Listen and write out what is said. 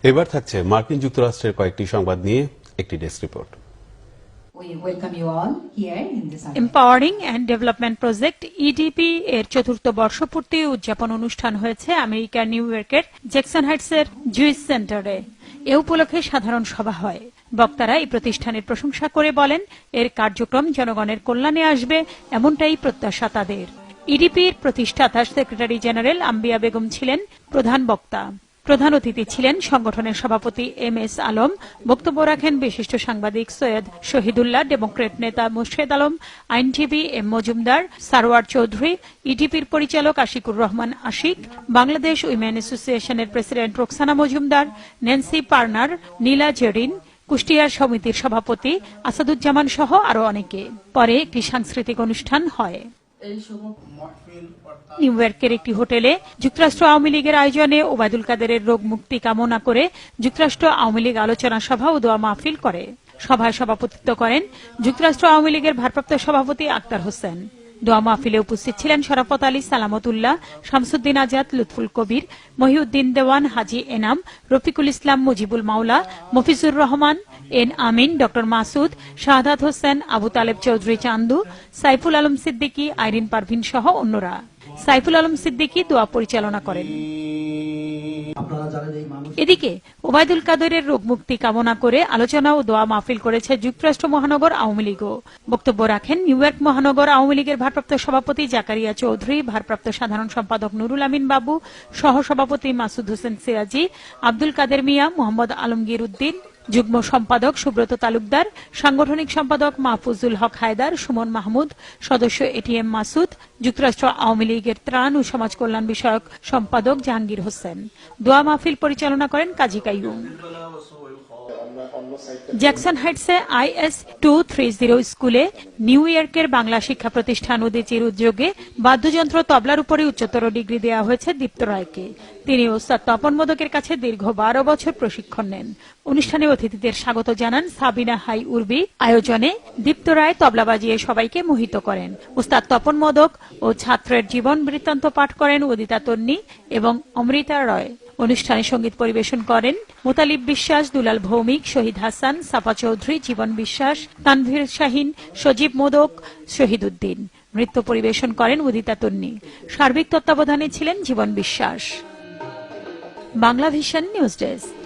এবার থাকছে মার্কিন যুক্তরাষ্ট্রের কয়েকটি সংবাদ নিয়ে একটি desk report. Empowering and development project EDP এর চতুর্থ বর্ষপূর্তি উদযাপন অনুষ্ঠান হয়েছে আমেরিকার নিউ ইয়র্কের জ্যাকসন হাইটসের জুইস সেন্টারে। এ উপলক্ষে সাধারণ সভা হয়। বক্তারা এই প্রতিষ্ঠানের প্রশংসা করে বলেন, এর কার্যক্রম জনগণের কল্যাণে আসবে, এমনটাই প্রত্যাশা তাদের। ইডিপির প্রতিষ্ঠাতা সেক্রেটারি জেনারেল আম্বিয়া বেগম ছিলেন প্রধান বক্তা। প্রধান অতিথি ছিলেন সংগঠনের সভাপতি এম.এস. আলম। বক্তব্য রাখেন বিশিষ্ট সাংবাদিক সৈয়দ শহীদুল্লাহ, ডেমোক্রেট নেতা মোর্শেদ আলম, আইনজীবী এম মজুমদার, সারোয়ার চৌধুরী, ইডিপির পরিচালক আশিকুর রহমান আশিক, বাংলাদেশ উইমেন অ্যাসোসিয়েশনের প্রেসিডেন্ট রোকসানা মজুমদার, ন্যান্সি পার্নার, নীলা জেরিন, কুষ্টিয়ার সমিতির সভাপতি আসাদুজ্জামান সহ আরো অনেকে। পরে একটি সাংস্কৃতিক অনুষ্ঠান হয়। নিউ ইয়র্কের একটি হোটেলে যুক্তরাষ্ট্র আওয়ামী লীগের আয়োজনে ওবায়দুল কাদেরের রোগ মুক্তি কামনা করে যুক্তরাষ্ট্র আওয়ামী লীগ আলোচনা সভা ও দোয়া মাহফিল করে। সভায় সভাপতিত্ব করেন যুক্তরাষ্ট্র আওয়ামী লীগের ভারপ্রাপ্ত সভাপতি আক্তার হোসেন। দোয়া মাহফিলে উপস্থিত ছিলেন শরাফত আলী, সালামতুল্লাহ, শামসুদ্দিন আজাদ, লুৎফুল কবির, মহিউদ্দিন দেওয়ান, হাজি এনাম, রফিকুল ইসলাম, মুজিবুল মাওলা, মফিজুর রহমান, এন আমিন, ডক্টর মাসুদ, শাহাদাত হোসেন, আবু তালেব চৌধুরী চান্দু, সাইফুল আলম সিদ্দিকী, আইরিন পারভিন সহ অন্যরা। সাইফুল আলম সিদ্দিকী দোয়া পরিচালনা করেন। এদিকে ওবায়দুল কাদেরের রোগ মুক্তি কামনা করে আলোচনা ও দোয়া মাহফিল করেছে যুক্তরাষ্ট্র মহানগর আওয়ামী লীগও। বক্তব্য রাখেন নিউ ইয়র্ক মহানগর আওয়ামী লীগের ভারপ্রাপ্ত সভাপতি জাকারিয়া চৌধুরী, ভারপ্রাপ্ত সাধারণ সম্পাদক নুরুল আমিন বাবু, সহ সভাপতি মাসুদ হোসেন সিরাজি, আব্দুল কাদের মিয়া, মোহাম্মদ আলমগীর উদ্দিন, যুগ্ম সম্পাদক সুব্রত তালুকদার, সাংগঠনিক সম্পাদক মাহফুজুল হক হায়দার, সুমন মাহমুদ, সদস্য এটিএম মাসুদ, যুক্তরাষ্ট্র আওয়ামী লীগের ত্রাণ ও সমাজ কল্যাণ বিষয়ক সম্পাদক জাহাঙ্গীর হোসেন। দোয়া মাহফিল পরিচালনা করেন কাজী কাইয়ুম। জ্যাকসন হাইটসে IS 230 স্কুলে নিউ ইয়র্কের বাংলা শিক্ষা প্রতিষ্ঠান উদীচীর উদ্যোগে বাদ্যযন্ত্র তবলার উপরে উচ্চতর ডিগ্রি দেওয়া হয়েছে দীপ্ত রায়কে। তিনি ওস্তাদ তপন মোদকের কাছে দীর্ঘ 12 বছর প্রশিক্ষণ নেন। অনুষ্ঠানে অতিথিদের স্বাগত জানান সাবিনা হাই উর্বি। আয়োজনে দীপ্ত রায় তবলা বাজিয়ে সবাইকে মোহিত করেন। ওস্তাদ তপন মোদক ও ছাত্রের জীবন বৃত্তান্ত পাঠ করেন উদিতা তন্নি এবং অমৃতা রয়। অনুষ্ঠানে সঙ্গীত পরিবেশন করেন মুতালিব বিশ্বাস, দুলাল ভৌমিক, শহীদ হাসান, সাফা চৌধুরী, জীবন বিশ্বাস, তানভীর শাহিন, সজীব মোদক, শহীদ উদ্দিন। নৃত্য পরিবেশন করেন উদিতা তন্নি। সার্বিক তত্ত্বাবধানে ছিলেন জীবন বিশ্বাস। Bangla vision news desk.